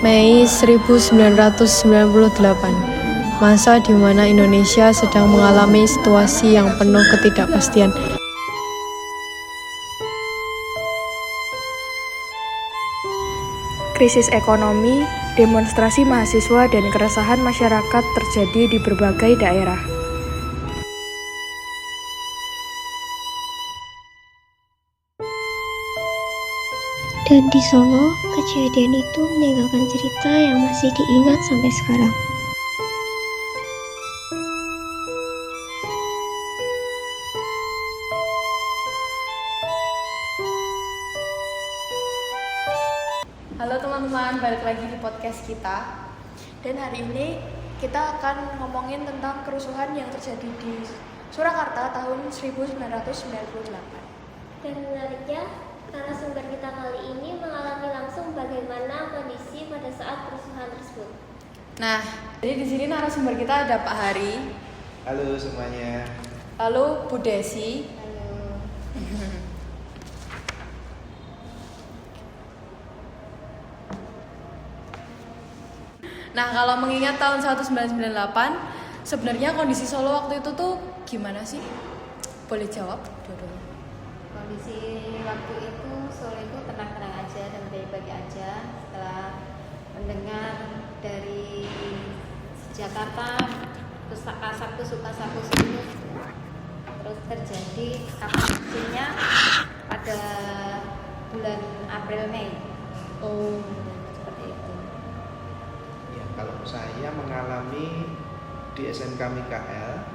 Mei 1998, masa di mana Indonesia sedang mengalami situasi yang penuh ketidakpastian. Krisis ekonomi, demonstrasi mahasiswa, dan keresahan masyarakat terjadi di berbagai daerah. Dan di Solo, kejadian itu meninggalkan cerita yang masih diingat sampai sekarang. Halo teman-teman, balik lagi di podcast kita. Dan hari ini kita akan ngomongin tentang kerusuhan yang terjadi di Surakarta tahun 1998. Dan menariknya, narasumber kita kali ini mengalami langsung bagaimana kondisi pada saat kerusuhan tersebut. Nah, jadi di sini narasumber kita ada Pak Hari. Halo semuanya. Lalu Bu Desi. Halo. Nah, kalau mengingat tahun 1998, sebenarnya kondisi Solo waktu itu tuh gimana sih? Boleh jawab dua-duanya. Kondisi waktu itu Solo itu tenang-tenang aja dan baik-baik aja setelah mendengar dari Jakarta kasaku itu terus terjadi kasusnya pada bulan April Mei. Seperti itu. Ya, kalau saya mengalami di SMK Mikael,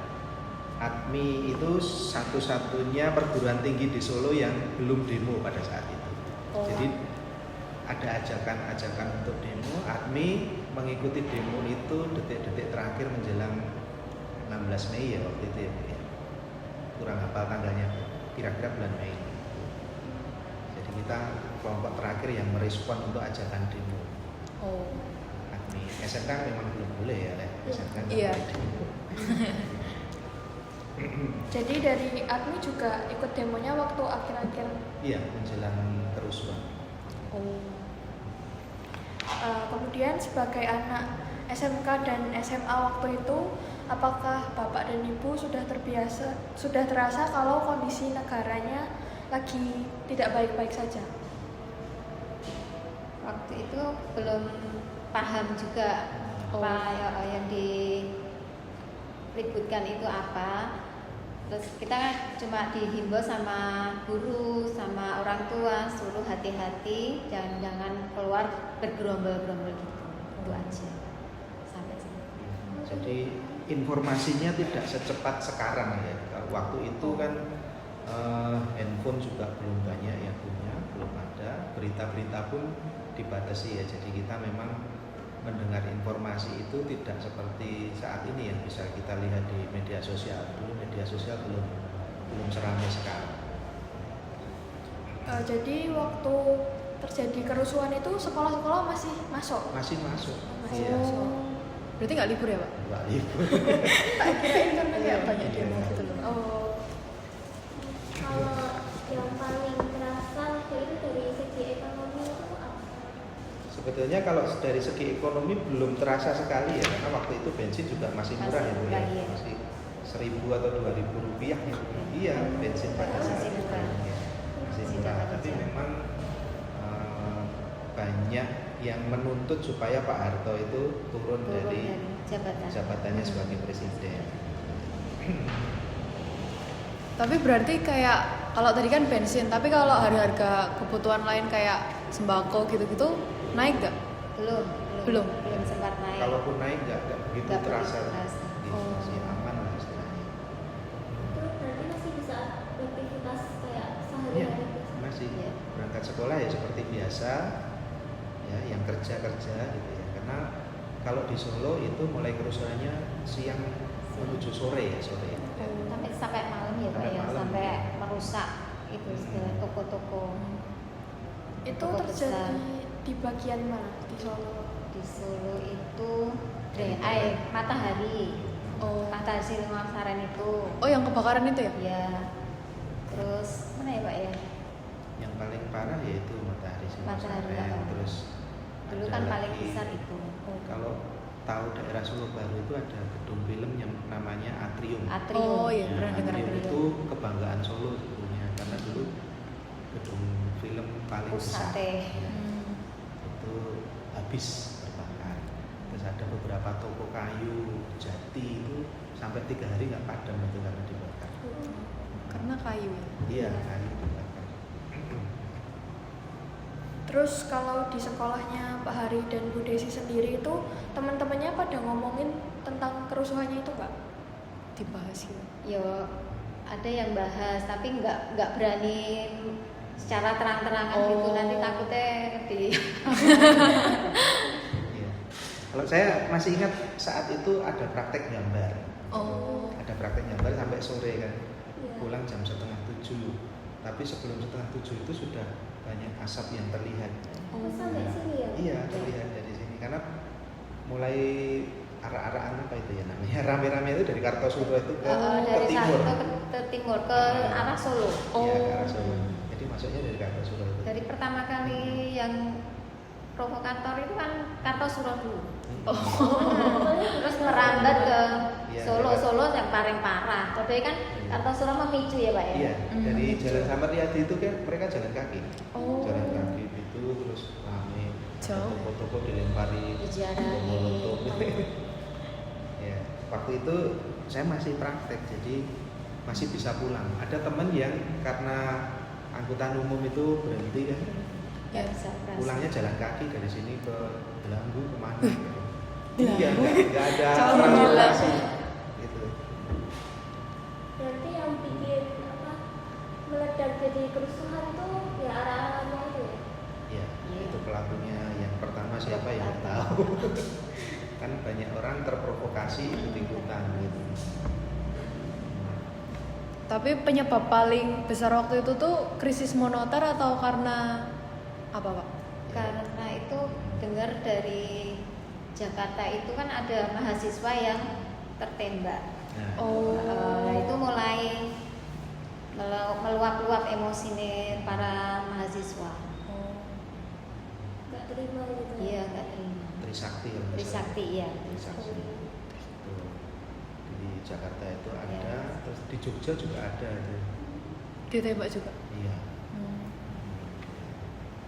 ADMI itu satu-satunya perguruan tinggi di Solo yang belum demo pada saat itu. Jadi ada ajakan-ajakan untuk demo. ADMI mengikuti demo itu detik-detik terakhir menjelang 16 Mei ya waktu itu ya. Kurang hafal tanggalnya, kira-kira bulan Mei. Jadi kita kelompok terakhir yang merespon untuk ajakan demo. ADMI, SMK memang belum boleh ya, SMK nggak Iya. boleh demo. Jadi dari ADMI juga ikut demonya waktu akhir-akhir. Iya, menjelang kerusuhan. Kemudian sebagai anak SMK dan SMA waktu itu, apakah Bapak dan Ibu sudah terasa kalau kondisi negaranya lagi tidak baik-baik saja? Waktu itu belum paham juga apa yang diributkan itu apa. Terus kita cuma dihimbau sama guru, sama orang tua, suruh hati-hati, jangan keluar bergerombol-gerombol gitu. Itu aja sampai sini. Jadi informasinya tidak secepat sekarang ya. Kalau waktu itu kan handphone juga belum banyak yang punya, belum ada. Berita-berita pun dibatasi ya. Jadi kita memang mendengar informasi itu tidak seperti saat ini yang bisa kita lihat di media sosial. Dulu media sosial belum seramai sekarang. Jadi waktu terjadi kerusuhan itu sekolah-sekolah masih masuk? Masih masuk. Masih Iya. masuk. Berarti nggak libur ya, Pak? Nggak libur. Tak kirain karena kayak banyak demo gitu loh. Kalau yang paling terasa itu dari segi ekonomi itu apa? Sebetulnya kalau dari segi ekonomi belum terasa sekali ya, karena waktu itu bensin juga masih murah ya, Bu, ya. Iya. Masih 1.000 atau 2.000 rupiah ya. Iya, bensin pada saat itu ya. Masih murah. Tapi memang banyak yang menuntut supaya Pak Harto itu turun dari jabatannya sebagai presiden. Tapi berarti kayak kalau tadi kan bensin, tapi kalau harga kebutuhan lain kayak sembako gitu-gitu naik nggak? Belum sempat naik. Kalaupun naik nggak begitu Nggak terasa. begitu terasa. Iya, masih aman lah istilahnya. Itu berarti masih bisa aktivitas kayak Iya, sehari-hari? masih Iya. berangkat sekolah ya seperti biasa, ya yang kerja gitu ya. Karena kalau di Solo itu mulai kerusuhannya siang menuju sore ya. Sampai malam ya Pak Sampai ya, malam. sampai merusak itu segala toko-toko. Itu Toko terjadi besar. di bagian mana di Solo? Di Solo itu Matahari. Matahari Siliwangi itu. Oh, yang kebakaran itu ya? Ya. Terus mana ya Pak ya? Yang paling parah yaitu Matahari Matahari, Siliwangi, ya. terus Dulu Ada kan lagi. paling besar itu. Kalau tahu daerah Solo Baru itu ada gedung film yang namanya Atrium. Atrium. Oh iya, Nah, pernah dengar Atrium Atrium. itu kebanggaan Solo sebetulnya karena dulu gedung film paling besar. Pusate. Ya, itu habis terbakar. Terus ada beberapa toko kayu jati itu sampai 3 hari nggak padam itu karena dibakar. Karena kayu ya. Iya, kayu dibakar. Terus kalau di sekolahnya Pak Hari dan Bu Desi sendiri itu teman-temannya pada ngomongin tentang kerusuhannya itu nggak? Dibahas gitu. Yo ada yang bahas tapi nggak berani secara terang-terangan gitu, Oh. nanti takutnya di Iya. Kalau saya masih ingat saat itu ada praktek gambar. Oh. Ada praktek gambar sampai sore kan. Iya. Pulang jam 6:30. Tapi sebelum 6:30 itu sudah banyak asap yang terlihat. Oh, sampai sini ya? Iya, terlihat dari sini karena mulai arah-arahan apa itu ya namanya? Rame-rame itu dari Kartosuro itu ke dari timur. Sarto ke timur ke arah Solo. Iya, ke arah Solo. Jadi masuknya dari Kartosuro itu. Dari pertama kali yang provokator itu kan Kartosuro dulu. Terus merambat ke Iya, Solo, iya. Solo yang paling parah. Tadi kan Iya. Kartosuro memicu ya Pak ya. Iya, dari Jalan Samariyadi itu kan mereka jalan kaki. Oh. Jalan kaki itu terus rame. Jauh. Toko-toko dilempari Dijarahi. molotov. Ya, waktu itu saya masih praktek jadi masih bisa pulang. Ada teman yang karena angkutan umum itu berhenti kan, Ya bisa berasa. pulangnya jalan kaki dari sini ke Belanggu kemana? Belanggu? Iya, nggak ada Jauh transportasi. Gitu. Berarti yang bikin apa meledak jadi kerusuhan itu ya arah-arahnya itu ya? Ya, Iya. itu pelakunya yang pertama siapa yang nggak tahu. Kan banyak orang terprovokasi ikut-ikutan gitu. Tapi penyebab paling besar waktu itu tuh krisis moneter atau karena apa Pak? Karena itu dengar dari Jakarta itu kan ada mahasiswa yang tertembak. Nah, Oh. Itu mulai meluap-luap emosi nih para mahasiswa. Oh. Nggak terima gitu. Iya nggak terima. Trisakti kalau nggak Trisakti salah. ya. Trisakti. Tuh. Di Jakarta itu ada, Ya. terus di Jogja juga ada itu. Ditembak juga. Iya.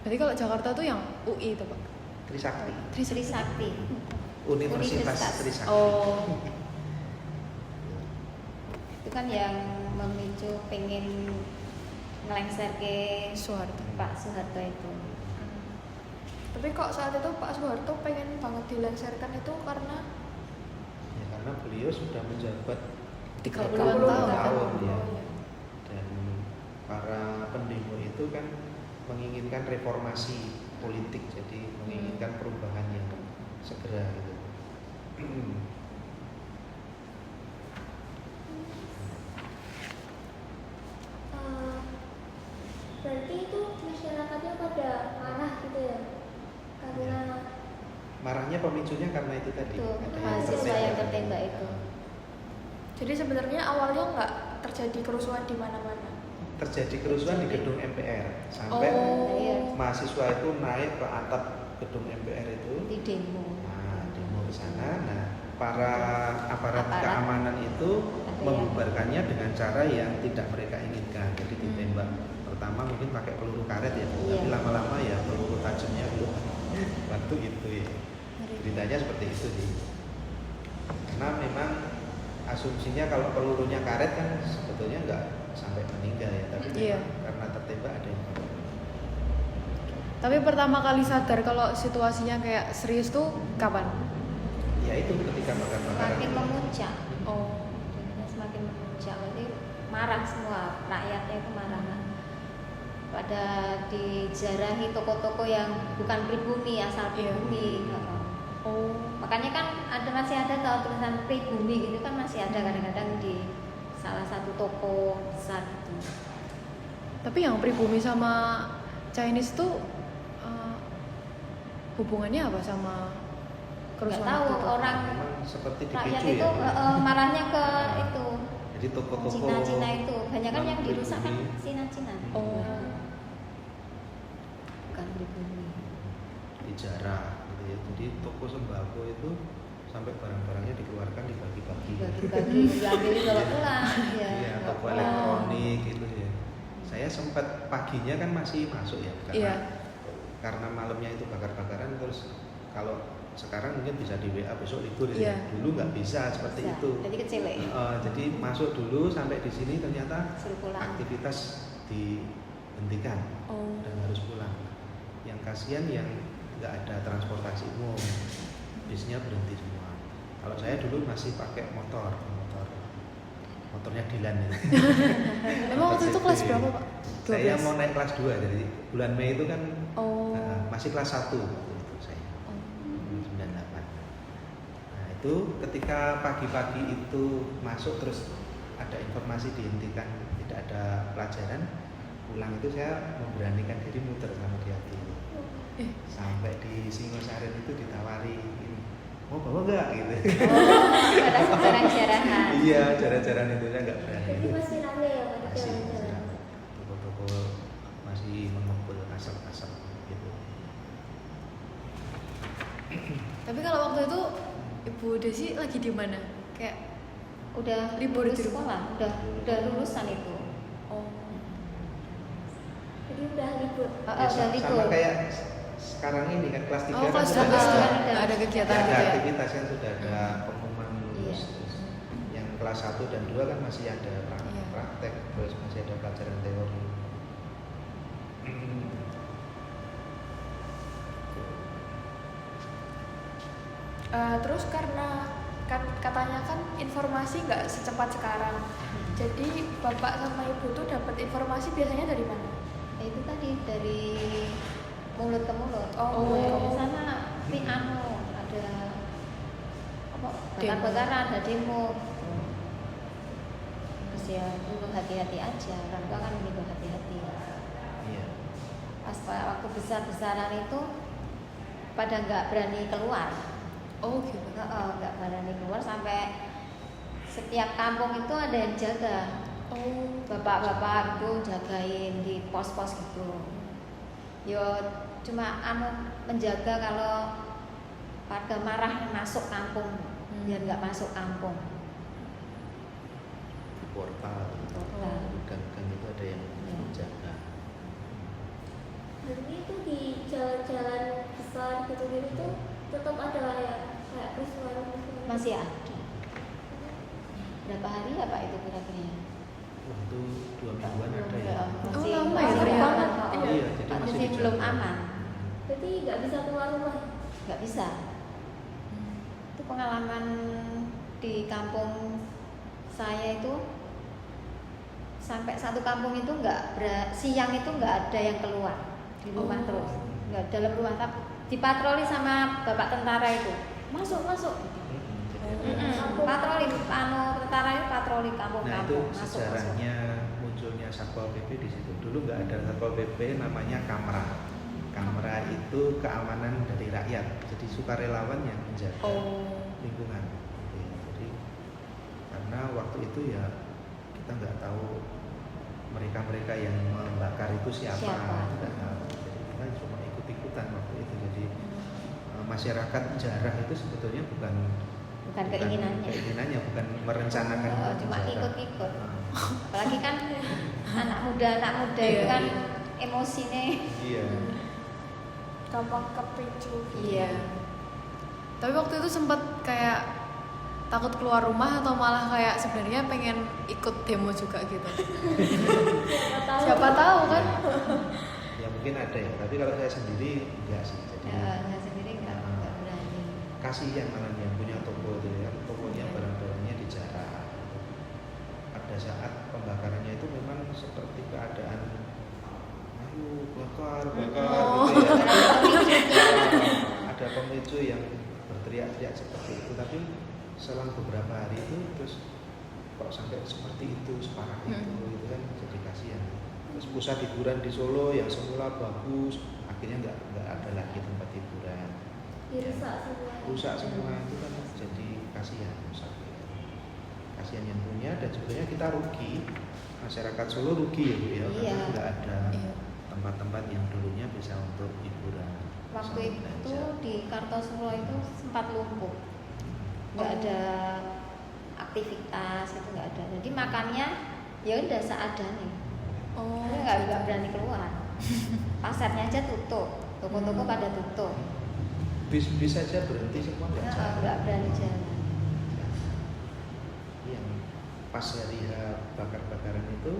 Berarti kalau Jakarta tuh yang UI itu Pak? Trisakti. Trisakti. Universitas Universitas. Trisakti. Oh. Itu kan yang memicu pengen ngelengser ke Soeharto. Pak Soeharto itu. Tapi kok saat itu Pak Soeharto pengen banget dilengsarkan itu karena Ya, karena beliau sudah menjabat 30-an 30 tahun kan? tahun ya. Oh, iya. Dan para pendemo itu kan menginginkan reformasi politik, jadi menginginkan perubahan yang segera gitu. Berarti itu masyarakatnya pada marah gitu ya? Karena Marahnya pemicunya karena itu tadi. Itu ada mahasiswa yang tertembak Nah, itu. jadi sebenarnya awalnya nggak terjadi kerusuhan di mana-mana. terjadi kerusuhan di gedung MPR sampai Oh. mahasiswa itu naik ke atap gedung MPR itu. Di demo. Nah, demo ke sana. Nah, para aparat Aparat. keamanan itu Ada yang- membubarkannya dengan cara yang tidak mereka inginkan. Jadi ditembak. Pertama mungkin pakai peluru karet ya, Iya. tapi lama-lama ya peluru tajamnya belum waktu gitu ya. Beritanya seperti itu sih. Karena memang asumsinya kalau pelurunya karet kan sebetulnya nggak sampai meninggal ya, tapi Iya. memang karena tertembak ada yang mati. Tapi pertama kali sadar kalau situasinya kayak serius tuh kapan? Ya itu ketika bakar-bakaran. Semakin memuncak. Oh. Dunia semakin memuncak. Jadi marah semua rakyatnya itu marah. Pada dijarahi toko-toko yang bukan pribumi, asal Iya. pribumi. Oh. Makanya kan masih ada kalau tulisan pribumi gitu kan masih ada kadang-kadang di salah satu toko besar gitu. Tapi yang pribumi sama Chinese tuh hubungannya apa sama Nggak kerusuhan tahu waktu itu? orang Memang seperti rakyat dipicu itu ya. marahnya ke itu Jadi toko-toko Cina-Cina itu banyak kan yang non-pribumi. dirusak kan Cina-Cina. Oh. Bukan pribumi. dijarah gitu ya. Jadi toko sembako itu sampai barang-barangnya dikeluarkan dibagi-bagi. Dibagi-bagi, diambil bawa pulang. Ya, Iya, bawa toko pulang. elektronik gitu ya. Saya sempat paginya kan masih masuk ya, Iya. karena malamnya itu bakar-bakaran, terus kalau sekarang mungkin bisa di WA besok libur ya. Iya. Dulu nggak bisa seperti Bisa. itu. Jadi kecil ya. Jadi masuk dulu sampai di sini ternyata Suruh pulang. aktivitas dihentikan Oh. dan harus pulang. Yang kasihan yang nggak ada transportasi umum, bisnya berhenti semua. Kalau saya dulu masih pakai motornya Dilan ya. Emang waktu itu kelas CC. berapa, Pak? Saya 12? mau naik kelas 2, jadi bulan Mei itu kan Oh. masih kelas 1 waktu itu saya. Oh. 98. Nah, itu ketika pagi-pagi itu masuk terus ada informasi dihentikan, tidak ada pelajaran, pulang itu saya memberanikan diri muter sama dia dulu. Sampai di Singosari itu ditawari, mau bawa nggak gitu. Oh, barang jarahan. Iya, jaran-jaran itu saya nggak berani. Jadi masih rame ya Pak di Masih jalan-jalan. toko-toko masih mengepul asap-asap gitu. Tapi kalau waktu itu Ibu Desi lagi di mana? Kayak Udah Libur lulus di rumah? sekolah, udah lulusan itu. oh. Jadi udah libur. Udah Sama libur. kayak sekarang ini kan kelas 3 Oh, kan kelas sudah 12 ada, kan ada kegiatan ada gitu ya. aktivitas kan sudah ada pengumuman lulus. Iya. Terus yang kelas 1 dan 2 kan masih ada Iya. praktek, terus masih ada pelajaran teori. Terus karena katanya kan informasi nggak secepat sekarang. Jadi bapak sama ibu tuh dapat informasi biasanya dari mana? Itu tadi dari mulut ke mulut. Oh. Di sana ada apa? Bakar-bakaran, ada demo. Terus ya untuk hati-hati aja. Orang tua kan gitu hati-hati. Iya. Pas waktu besar-besaran itu pada nggak berani keluar. Oh gitu. Nggak berani keluar sampai setiap kampung itu ada yang jaga. Oh. Bapak-bapak itu jagain di pos-pos gitu. Yo cuma menjaga kalau warga marah masuk kampung, biar nggak masuk kampung. Di portal, Portal. di gang-gang itu ada yang Iya. menjaga. Berarti itu di jalan-jalan besar gitu-gitu tuh tetap ada lah ya kayak kerusuhan. Masih ada. Berapa hari ya Pak itu kira-kira? Wah, itu 2 mingguan ada ya. Masih, Oh, lama ya masih ternyata. banget. Iya, jadi masih Masih belum dijaga. aman. Berarti nggak bisa keluar rumah. Nggak bisa. Itu pengalaman di kampung saya itu sampai satu kampung itu siang itu nggak ada yang keluar di rumah Oh. terus, nggak dalam rumah, tapi dipatroli sama bapak tentara itu masuk. Patroli tentara itu patroli Nah, itu kampung-kampung masuk. sejarahnya munculnya Satpol PP di situ. Dulu nggak ada Satpol PP, namanya Kamra. Kamra itu keamanan dari rakyat. Jadi sukarelawan yang menjaga Oh. lingkungan. Gitu ya. Jadi karena waktu itu ya kita nggak tahu mereka yang membakar itu siapa. Siapa? Kita nggak tahu. Jadi kita cuma ikut-ikutan waktu itu. Jadi masyarakat jarah itu sebetulnya bukan keinginannya, bukan merencanakan Cuma jarah. ikut-ikut. Ah, Apalagi kan anak muda itu Iya. kan emosinya. iya. Gampang kepicu. Iya. Tapi waktu itu sempat kayak takut keluar rumah atau malah kayak sebenarnya pengen ikut demo juga gitu. Siapa tahu kan? Ya mungkin ada ya, tapi kalau saya sendiri enggak sih. Jadi Saya sendiri nggak berani. kasihan malah yang punya toko itu ya, tokonya barang-barangnya dijarah. Pada saat pembakarannya itu memang seperti keadaan ayo bakar Oh. gitu ya. Ada pemicu yang berteriak-teriak seperti itu, tapi selang beberapa hari itu terus kok sampai seperti itu, separah itu gitu kan, jadi kasihan. Terus pusat hiburan di Solo yang semula bagus akhirnya nggak ada lagi tempat hiburan, Dirusak semua. rusak semua, itu kan jadi kasihan, rusak. Kasihan yang punya, dan sebenarnya kita rugi, masyarakat Solo rugi ya Bu ya, Iya. karena nggak ada Iya. tempat-tempat yang dulunya bisa untuk hiburan. Waktu bisa itu belanja. di Kartosuro itu sempat lumpuh, nggak ada aktivitas itu, nggak ada. Jadi makannya ya udah seadanya, Oh. nggak berani keluar. Pasarnya aja tutup, toko-toko pada tutup, Bisa aja berhenti semua nggak jalan. nggak berani jalan. Yang pas hari bakar-bakaran itu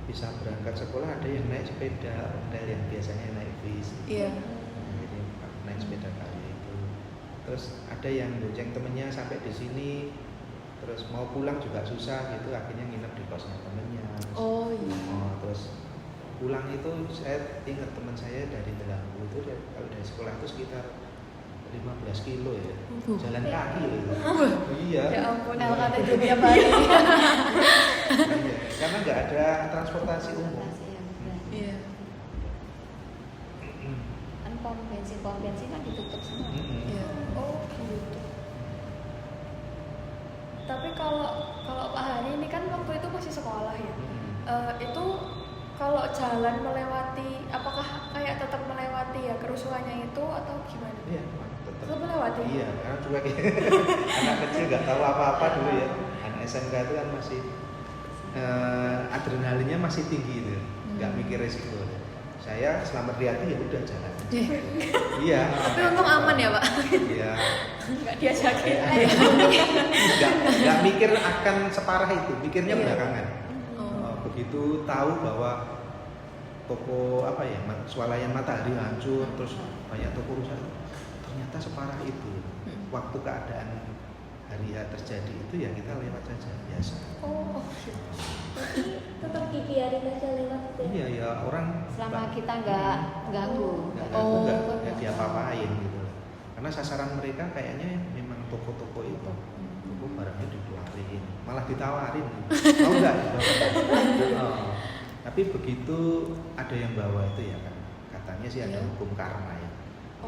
bisa berangkat sekolah, ada yang naik sepeda ontel yang biasanya naik bis. Iya. Jadi naik sepeda kayu itu. Terus ada yang bonceng temennya sampai di sini, terus mau pulang juga susah gitu, akhirnya nginep di kosnya temennya. Oh iya. Terus pulang itu saya ingat teman saya dari Delanggu itu kalau dari sekolah itu sekitar 15 kilo ya, jalan kaki loh itu. Iya. Ya ampun, LKTJ tiap hari. Iya, karena nggak ada transportasi umum. Transportasi yang berani. Iya. Kan pom bensin kan ditutup semua. Iya. Oh gitu. Tapi kalau Pak Hari ini kan waktu itu masih sekolah ya. Itu kalau jalan melewati, apakah kayak tetap melewati ya kerusuhannya itu atau gimana? Iya, Tetap melewati. Iya, karena juga anak kecil nggak tahu apa-apa dulu ya. Anak SMK itu kan masih adrenalinnya masih tinggi itu, nggak mikir resiko. Saya selamat Riyadi ya udah jalan. Iya. Tapi untung aman ya, Pak. Iya. Nggak diajakin. Nggak mikir akan separah itu, mikirnya Iya. belakangan. Begitu tahu bahwa toko apa ya, swalayan Matahari hancur, terus banyak toko rusak, ternyata separah itu. Waktu keadaan hari H terjadi itu ya kita lewat saja biasa. Oh. Berarti tetap dibiarin aja lewat itu ya? Iya ya, orang Selama kita nggak ganggu. nggak diapa-apain gitu. Karena sasaran mereka kayaknya memang toko-toko itu, toko barangnya dikeluarin, malah ditawarin. Mau nggak? Oh. Tapi begitu ada yang bawa itu ya kan, katanya sih ada Iya. hukum karma ya.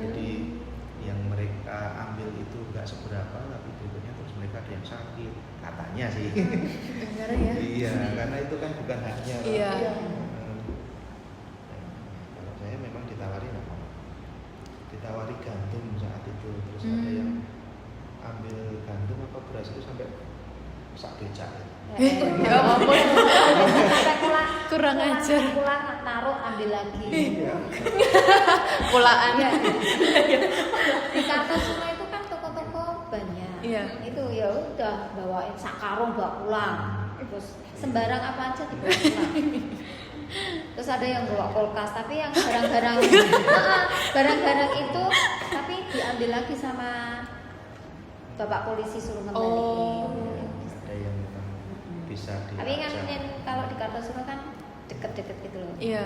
Jadi yang mereka ambil itu nggak seberapa, tapi berikutnya terus mereka ada yang sakit, katanya sih. Benar ya. Iya, karena itu kan bukan haknya. Pak. Iya. Kalau saya memang ditawari nggak mau. Ditawari gantung saat itu, terus ada yang ambil gantung apa beras itu sampai sak becak. Ya ampun. Sampai pulang, Kurang ajar. pulang naruh ambil lagi. Iya. Pulaan. Iya. Di Kartosuro itu kan toko-toko banyak. Iya. Itu ya udah bawain sak karung bawa pulang. Terus sembarang apa aja dibawa pulang. Terus ada yang bawa kulkas, tapi yang barang-barang barang-barang itu tapi diambil lagi sama Bapak polisi suruh ngembaliin. Ada yang memang bisa Tapi kan dilacak. kalau di Kartosuro kan deket-deket gitu loh. Iya.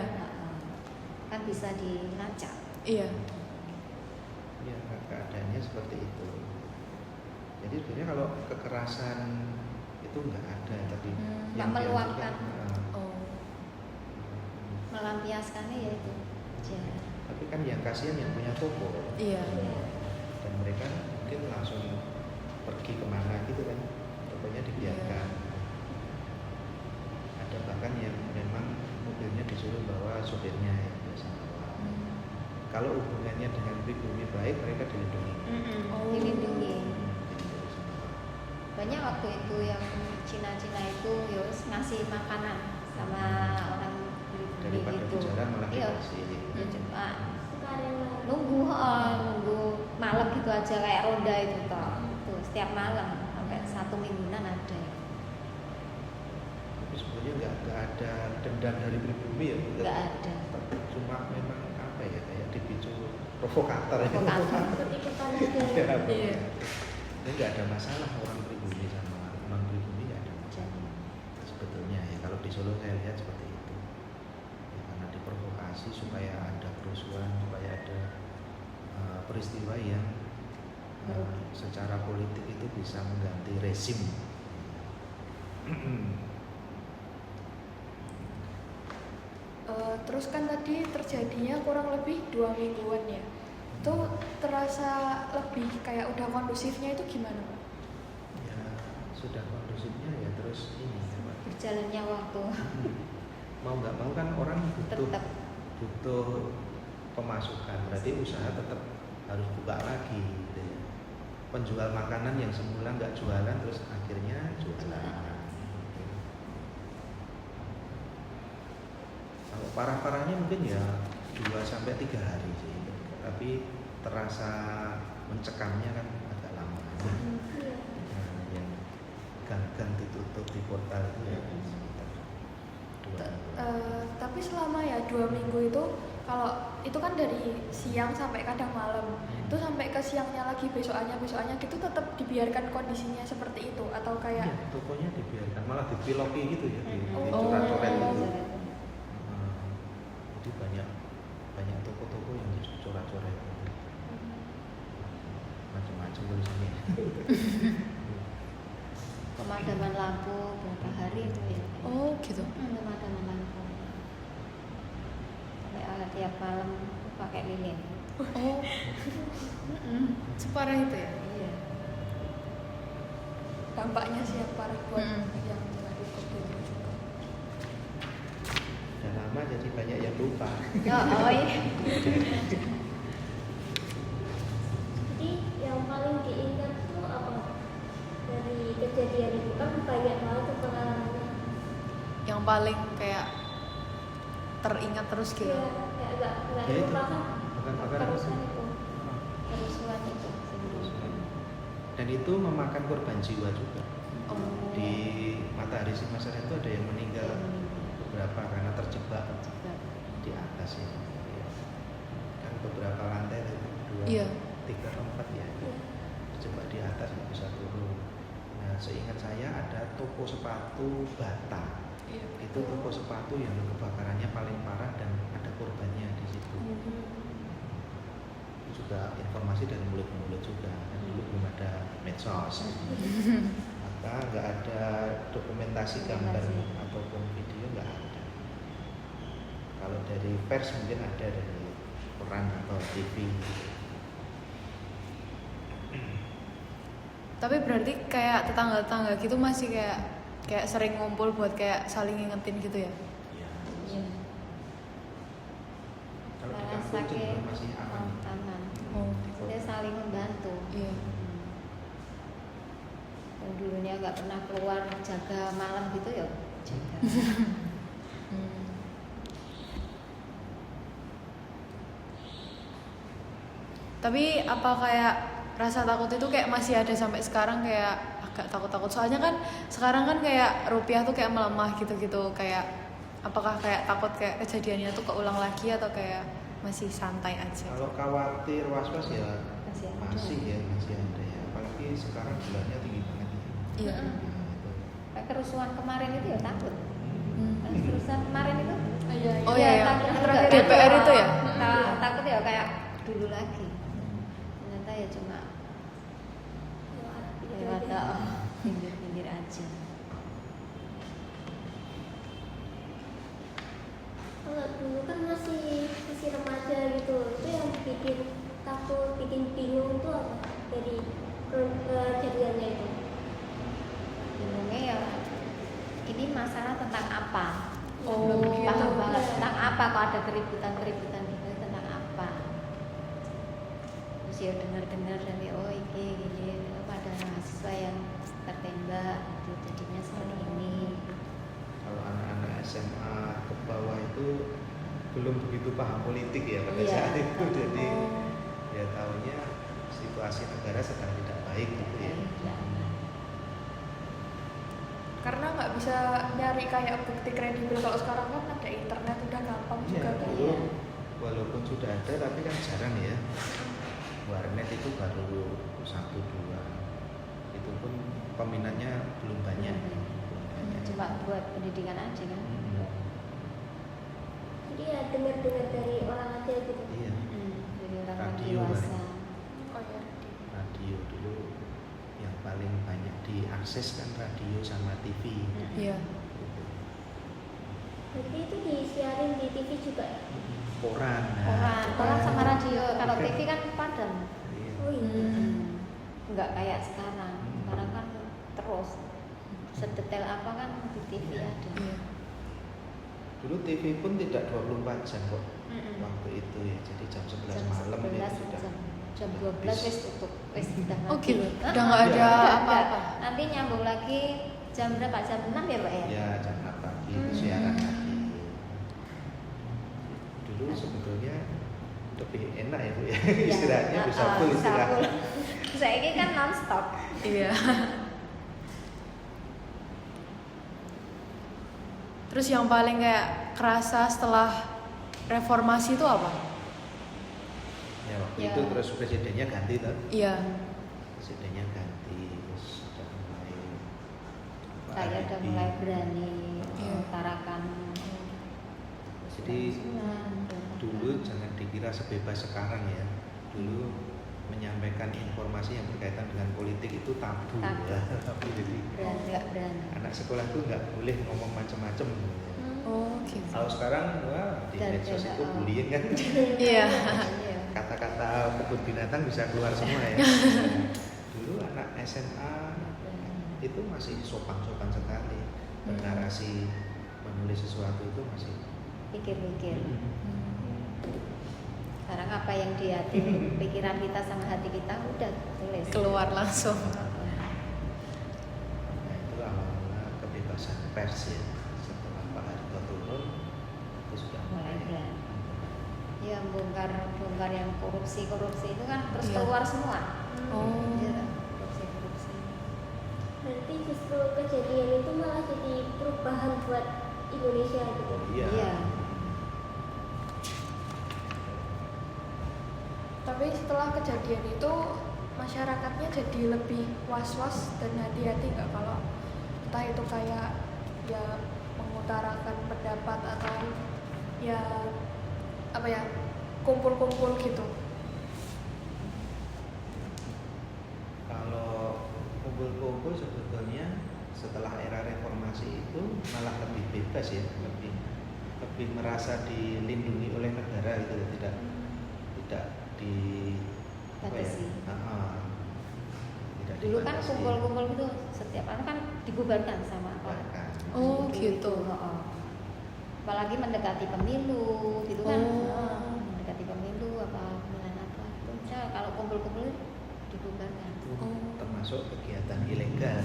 Kan bisa dilacak. Iya. Ya, keadaannya seperti itu. Jadi sebenarnya kalau kekerasan itu nggak ada tadi. Nggak meluapkan. Oh. Melampiaskannya ya itu aja. Tapi kan yang kasihan yang punya toko. Iya. Dan mereka mungkin langsung pergi kemana gitu kan, tokonya dibiarkan. Ada bahkan yang memang mobilnya disuruh bawa sopirnya yang biasa bawa. Kalau hubungannya dengan pribumi baik, mereka dilindungi. Oh. Dilindungi. Banyak waktu itu yang Cina-Cina itu ya wis ngasih makanan sama orang Daripada gitu. bicara malah Iya. dikasih. Ya cuma Sukarela. nunggu malam gitu aja kayak ronda itu toh. Tuh setiap malam sampai 1 mingguan ada. Tapi sebenarnya nggak ada dendam dari pribumi ya. Nggak ada. Cuma memang apa ya, kayak dipicu provokator ya. Provokator. Ikut-ikutan aja. Iya. Jadi nggak ada masalah orang pribumi sama non pribumi, nggak ada masalah sebetulnya ya. Kalau di Solo saya lihat seperti itu ya, karena diprovokasi supaya ada kerusuhan, supaya ada peristiwa yang secara politik itu bisa mengganti rezim. Terus kan tadi terjadinya kurang lebih 2 mingguan ya. Itu terasa lebih kayak udah kondusifnya itu gimana, Pak? Ya sudah kondusifnya ya, terus ini ya, Pak. Berjalannya waktu Mau nggak mau kan orang butuh tetap butuh pemasukan, berarti usaha tetap harus buka lagi gitu ya. Penjual makanan yang semula nggak jualan terus akhirnya jualan. Kalau parah-parahnya mungkin ya 2-3 hari sih, tapi terasa mencekamnya kan agak lama. Iya. Nah, yang gang-gang ditutup di portal itu ya sekitar 2 minggu. Tapi selama ya 2 minggu itu, kalau itu kan dari siang sampai kadang malam, itu sampai ke siangnya lagi besokannya gitu tetap dibiarkan kondisinya seperti itu atau kayak Iya, tokonya dibiarkan, malah dipiloki gitu ya, Oh. dicoret-coret Oh. gitu. Jadi banyak toko-toko yang dicoret-coret macam-macam tulisannya. Pemadaman lampu berapa hari itu ya? Oh gitu. Pemadaman lampu. Sampai tiap malam pakai lilin. Oh. Separah itu ya? Iya. dampaknya sih yang parah buat Mm. yang nggak ikut demo juga. Dan lama jadi banyak yang lupa. Oh iya. Jadi yang paling diingat tuh apa dari kejadian itu, kan banyak banget tuh pengalamannya. Yang paling kayak teringat terus gitu. Iya, kayak nggak Ya itu, dilupakan. bakar-bakar Kerusuhan itu. itu. Kerusuhan itu. Dan itu memakan korban jiwa juga. Oh. Di Matahari Simasar itu ada yang meninggal beberapa karena terjebak di atas ya. Kan beberapa lantai itu, 2, Iya. 3, 4 ya. Iya. Terjebak di atas nggak bisa turun. Nah, seingat saya ada toko sepatu Bata. Iya. Itu toko sepatu yang kebakarannya paling parah dan ada korbannya di situ. Itu juga informasi dari mulut ke mulut juga. Kan dulu belum ada medsos, maka nggak ada dokumentasi gambar ataupun video, nggak ada. Kalau dari pers mungkin ada dari koran atau TV. Tapi berarti kayak tetangga-tetangga gitu masih kayak sering ngumpul buat kayak saling ngingetin gitu ya? Ya. Iya. Kalau di Karena kampung sakit cenderung masih aman. aman. Oh. Dia saling membantu. Iya. Yang dulunya nggak pernah keluar jaga malam gitu ya. Jaga. Hmm. Tapi apa kayak rasa takut itu kayak masih ada sampai sekarang, kayak agak takut-takut soalnya kan sekarang kan kayak rupiah tuh kayak melemah gitu-gitu, kayak apakah kayak takut kayak kejadiannya tuh keulang lagi atau kayak masih santai aja? Kalau khawatir was-was ya Masih ada. masih ada ya. Apalagi sekarang gulanya tinggi banget ya. Iya. Nah, itu. Kayak kerusuhan kemarin itu ya takut. Kan Hmm. kerusuhan kemarin itu. Oh iya, iya. takut juga. Terakhir DPR itu ya? Takut ya kayak dulu lagi. Ternyata ya cuma lewat pinggir-pinggir aja. Kalau dulu kan masih remaja gitu, itu yang bikin takut, bikin bingung tuh apa dari kejadiannya itu? Bingungnya ya ini masalah tentang apa? Oh, Belum paham gitu. banget Iya. tentang apa, kok ada keributan gitu tentang apa? Terus ya dengar dari gini ada mahasiswa yang tertembak itu jadinya seperti ini. Kalau anak-anak SMA ke bawah itu belum begitu paham politik ya pada Iya. saat itu, jadi ya tahunya situasi negara sedang tidak baik gitu ya. Iya. Karena nggak bisa nyari kayak bukti kredibel. Kalau sekarang kan ada internet, udah gampang Iya, juga kan. dulu walaupun sudah ada tapi kan jarang ya. Warnet itu baru 1-2, itu pun peminatnya belum banyak. Belum banyak. Cuma buat pendidikan aja kan. Jadi ya dengar-dengar dari orang aja gitu. Iya, Jadi orang Radio dewasa. Oh iya. radio dulu yang paling banyak diakses kan radio sama TV. Iya. Gitu. Jadi itu disiarin di TV juga ya? Koran. Orang sama radio. Kalau TV kan padam. Iya. Oh iya. Nggak kayak sekarang. Sekarang kan terus sedetail apa kan di TV ada. Iya. Dulu TV pun tidak 24 jam kok Mm-mm. waktu itu ya. Jadi jam 11 Jam malam 11, itu sudah jam 12 wis tutup, wis udah Oh mati. gitu, Heeh, udah nggak ada udah. apa-apa. Nanti nyambung lagi jam berapa? Jam 6 ya Pak ya? ya jam 6 pagi itu siaran lagi. Dulu sebetulnya lebih enak ya Bu ya. Istirahatnya bisa full istirahat. Saya ini kan non-stop. Iya. Terus yang paling kayak kerasa setelah reformasi itu apa? Ya waktu Ya. itu terus presidennya ganti tuh. Iya. Presidennya ganti terus sudah mulai Pak Saya udah Habibie. mulai berani Iya. mengutarakan. Jadi dulu jangan dikira sebebas sekarang ya. Dulu menyampaikan informasi yang berkaitan dengan politik itu tabu, Tabu. ya. Tapi jadi berani, nggak berani. anak sekolah tuh nggak boleh ngomong macam-macam. Oh gitu. Kalau sekarang wah di Dan medsos beda, itu bullying kan. Iya. Iya. Kata-kata kebun binatang bisa keluar semua ya. Dulu anak SMA itu masih sopan-sopan sekali. Bernarasi, menulis sesuatu itu masih Pikir-pikir. Sekarang apa yang di hati, pikiran kita sama hati kita udah tulis. Keluar langsung. Nah, itu awal-awal kebebasan pers ya. Setelah Pak Harto turun itu sudah Mulai berani. Ya bongkar yang korupsi itu kan terus Iya. keluar semua. Oh. Iya, korupsi. Berarti justru kejadian itu malah jadi perubahan buat Indonesia gitu. Iya. Iya. Tapi setelah kejadian itu masyarakatnya jadi lebih was-was dan hati-hati nggak kalau entah itu kayak ya mengutarakan pendapat atau ya apa ya kumpul-kumpul gitu. Kalau kumpul-kumpul sebetulnya setelah era reformasi itu malah lebih bebas ya, lebih merasa dilindungi oleh negara gitu, tidak di apa ya? Batasi. Tidak Dulu kan dibatasi. kumpul-kumpul gitu setiap hari kan dibubarkan sama apa? Bahkan. Oh gitu. Heeh. Apalagi mendekati pemilu gitu kan. Oh. Heeh, mendekati pemilu apa pemilihan apa itu. Ya, kalau kumpul-kumpul dibubarkan. Itu Oh. termasuk kegiatan ilegal.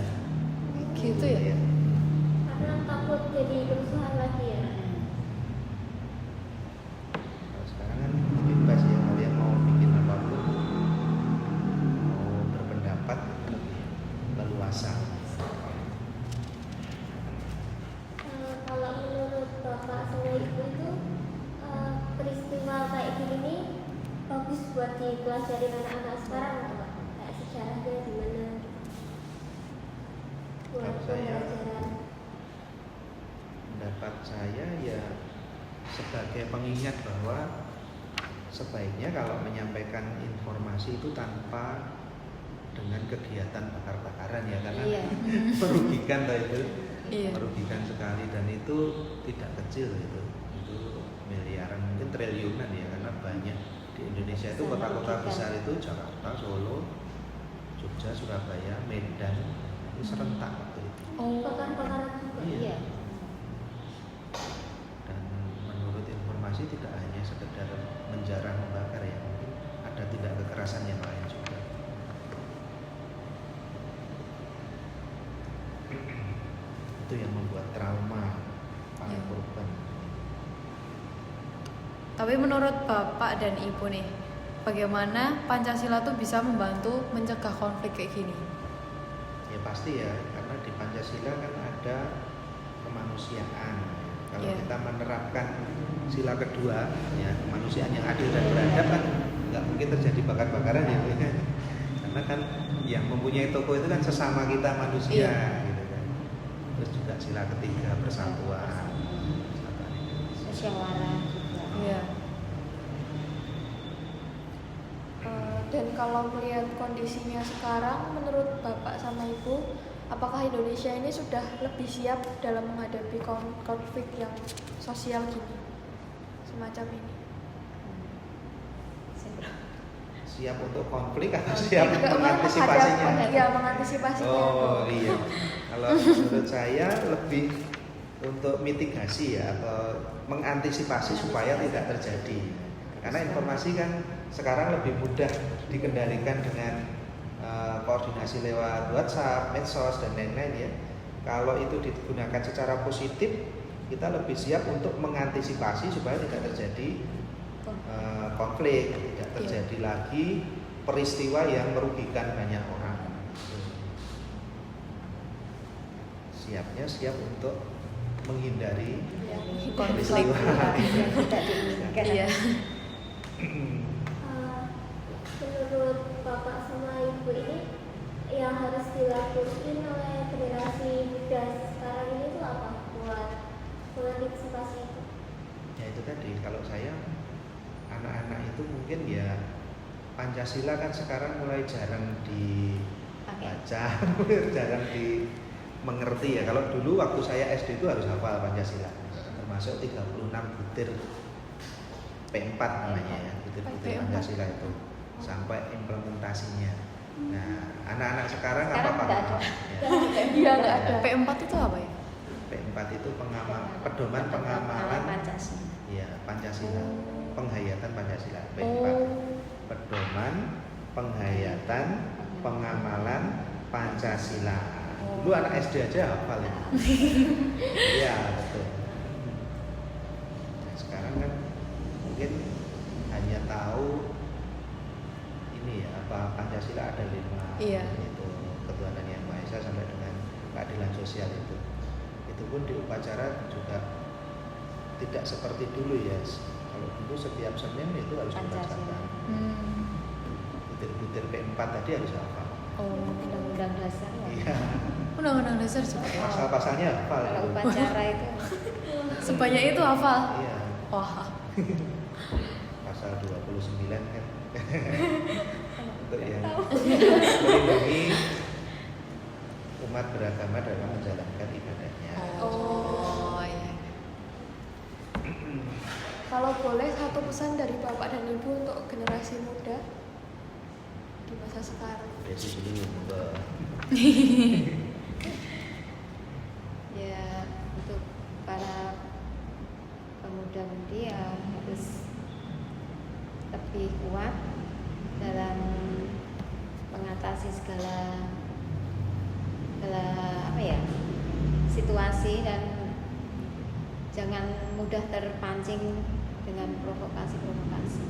Gitu ya? Karena takut jadi kerusuhan lagi ya. Kalau sekarang kan bebas ya, kalian mau bikin apapun, mau berpendapat lebih leluasa. Kalau menurut Bapak sama Ibu itu peristiwa kayak gini nih bagus buat dipelajari anak-anak sekarang atau Pak? Kayak sejarahnya gimana? Buat Kalau saya- pembelajaran. Pendapat saya ya sebagai pengingat bahwa sebaiknya kalau menyampaikan informasi itu tanpa dengan kegiatan bakar-bakaran ya, karena Iya. merugikan lah itu. Iya. Merugikan sekali dan itu tidak kecil itu miliaran mungkin triliunan ya, karena banyak di Indonesia itu Sangat kota-kota merugikan. besar itu Jakarta, Solo, Jogja, Surabaya, Medan itu serentak waktu itu. Oh. Bakar-bakaran juga. Iya. Dan menurut informasi tidak hanya sekedar menjarah membakar ya, mungkin ada tindak kekerasan yang lain juga. Itu yang membuat trauma para Ya. korban. Tapi menurut Bapak dan Ibu nih, bagaimana Pancasila tuh bisa membantu mencegah konflik kayak gini? Ya pasti ya, karena di Pancasila kan ada kemanusiaan. Kalau Iya. kita menerapkan sila kedua, ya kemanusiaan yang adil dan beradab kan nggak mungkin terjadi bakar-bakaran ya. Karena kan yang mempunyai toko itu kan sesama kita manusia, Iya. gitu kan. Terus juga sila ketiga persatuan. Musyawarah juga. Iya. Dan kalau melihat kondisinya sekarang, menurut Bapak sama Ibu, apakah Indonesia ini sudah lebih siap dalam menghadapi konflik yang sosial gini, semacam ini? Siap untuk konflik atau siap Enggak, mengantisipasinya? Ya, mengantisipasinya. Oh iya. Kalau menurut saya lebih untuk mitigasi ya atau mengantisipasi supaya tidak terjadi. Karena informasi kan sekarang lebih mudah dikendalikan dengan koordinasi lewat WhatsApp, medsos dan lain-lain ya. Kalau itu digunakan secara positif, kita lebih siap untuk mengantisipasi supaya tidak terjadi konflik, tidak terjadi lagi peristiwa yang merugikan banyak orang. Siapnya siap untuk menghindari Konflik. yang tidak diinginkan. Iya. Menurut Bapak sama Ibu ini yang harus dilakukan oleh generasi muda sekarang ini tuh apa buat mengantisipasi itu? Ya itu tadi, kalau saya anak-anak itu mungkin ya Pancasila kan sekarang mulai jarang dibaca, jarang dimengerti ya. Kalau dulu waktu saya SD itu harus hafal Pancasila, termasuk 36 butir P4 namanya ya, butir-butir Pancasila itu sampai implementasinya. Nah, anak-anak sekarang apa Sekarang nggak paham? ada. Ya. Iya, nggak ada. P4 itu apa ya? P4 itu pedoman pengamalan Pancasila. ya Pancasila, penghayatan Pancasila. P4 Oh, pedoman penghayatan pengamalan Pancasila. Dulu anak SD aja hafal ya. Iya betul. Nah, sekarang kan mungkin hanya tahu ini ya apa Pancasila ada 5 Iya. itu ketuhanan yang Maha Esa sampai dengan keadilan sosial itu. Itu pun di upacara juga tidak seperti dulu ya. Kalau dulu setiap Senin itu harus Pancasila. dibacakan. Butir-butir P4 tadi harus hafal. Oh. Undang-undang dasar ya. Iya. Undang-undang dasar juga. Pasal-pasalnya hafal. Kalau itu. upacara itu Sebanyak itu hafal. Iya. Wah. Pasal 29 kan. Untuk yang melindungi umat beragama dalam menjalankan ibadahnya. Oh, iya. kalau boleh satu pesan dari Bapak dan Ibu untuk generasi muda di masa sekarang. Jadi dulu Mbak. ya untuk para pemuda-mudi ya harus lebih kuat dalam mengatasi segala apa ya situasi dan jangan mudah terpancing dengan provokasi-provokasi.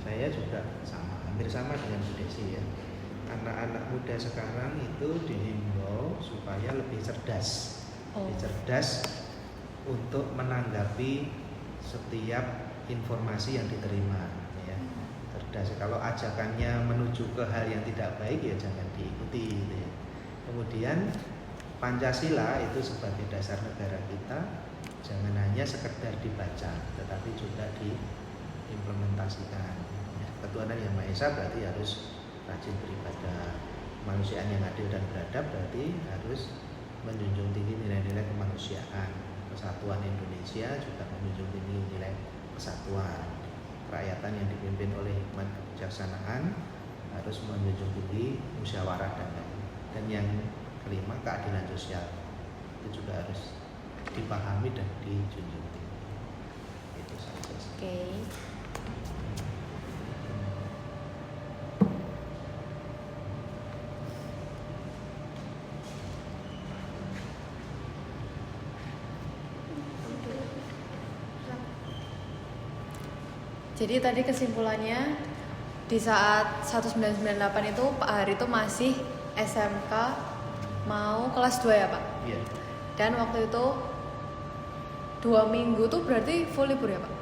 Saya juga hampir sama dengan Bu Desi ya. Anak-anak muda sekarang itu dihimbau supaya lebih cerdas, lebih cerdas untuk menanggapi setiap informasi yang diterima. Ya. Cerdas. Kalau ajakannya menuju ke hal yang tidak baik ya jangan diikuti. Gitu ya. Kemudian Pancasila itu sebagai dasar negara kita jangan hanya sekedar dibaca, tetapi juga diimplementasikan. Ya, ketuhanan yang Maha Esa berarti harus rajin beribadah. Kemanusiaan yang adil dan beradab berarti harus menjunjung tinggi nilai-nilai kemanusiaan. Kesatuan Indonesia juga menjunjung tinggi nilai kesatuan. Kerakyatan yang dipimpin oleh hikmat kebijaksanaan harus menjunjung tinggi musyawarah dan lain-lain. Dan yang kelima keadilan sosial itu juga harus dipahami dan dijunjung tinggi. Itu saja. Oke. Jadi tadi kesimpulannya di saat 1998 itu Pak Hari itu masih SMK mau kelas 2 ya Pak? Iya. Dan waktu itu 2 minggu tuh berarti full libur ya Pak?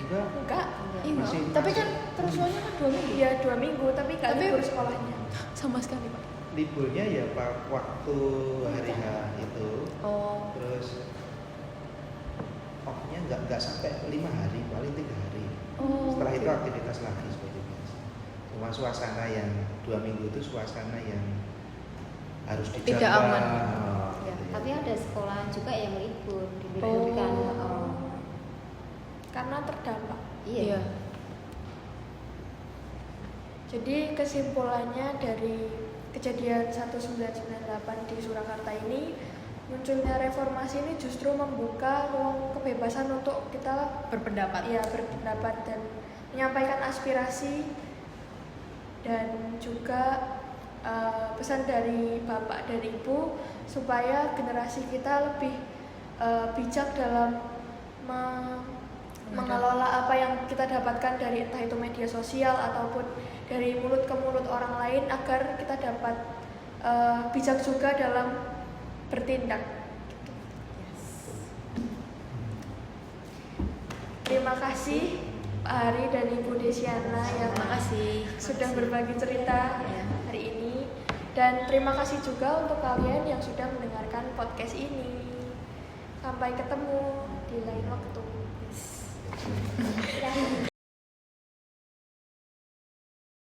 Enggak. Enggak. Iya. Masih- Tapi kan kerusuhannya kan 2 minggu. Iya 2 minggu tapi nggak Tapi- libur sekolahnya. Sama sekali Pak. Liburnya ya Pak waktu hari H itu. Oh. Terus off-nya nggak sampai 5 hari, paling 3 hari. Oh. Setelah itu oke. aktivitas lagi seperti biasa. Cuma suasana yang 2 minggu itu suasana yang harus dijaga. Tidak aman. Ya, gitu ya. tapi ada sekolah juga yang libur diberikan. Oh. Karena terdampak. Iya. Jadi kesimpulannya dari kejadian 1998 di Surakarta ini, munculnya reformasi ini justru membuka ruang kebebasan untuk kita Berpendapat. berpendapat dan menyampaikan aspirasi, dan juga pesan dari Bapak dan Ibu supaya generasi kita lebih bijak dalam mengelola apa yang kita dapatkan dari entah itu media sosial ataupun dari mulut ke mulut orang lain, agar kita dapat bijak juga dalam bertindak. Terima kasih Pak Hari dan Ibu Desiana yang Terima kasih. sudah berbagi cerita Ya. hari ini, dan terima kasih juga untuk kalian yang sudah mendengarkan podcast ini. Sampai ketemu di lain waktu. Ya.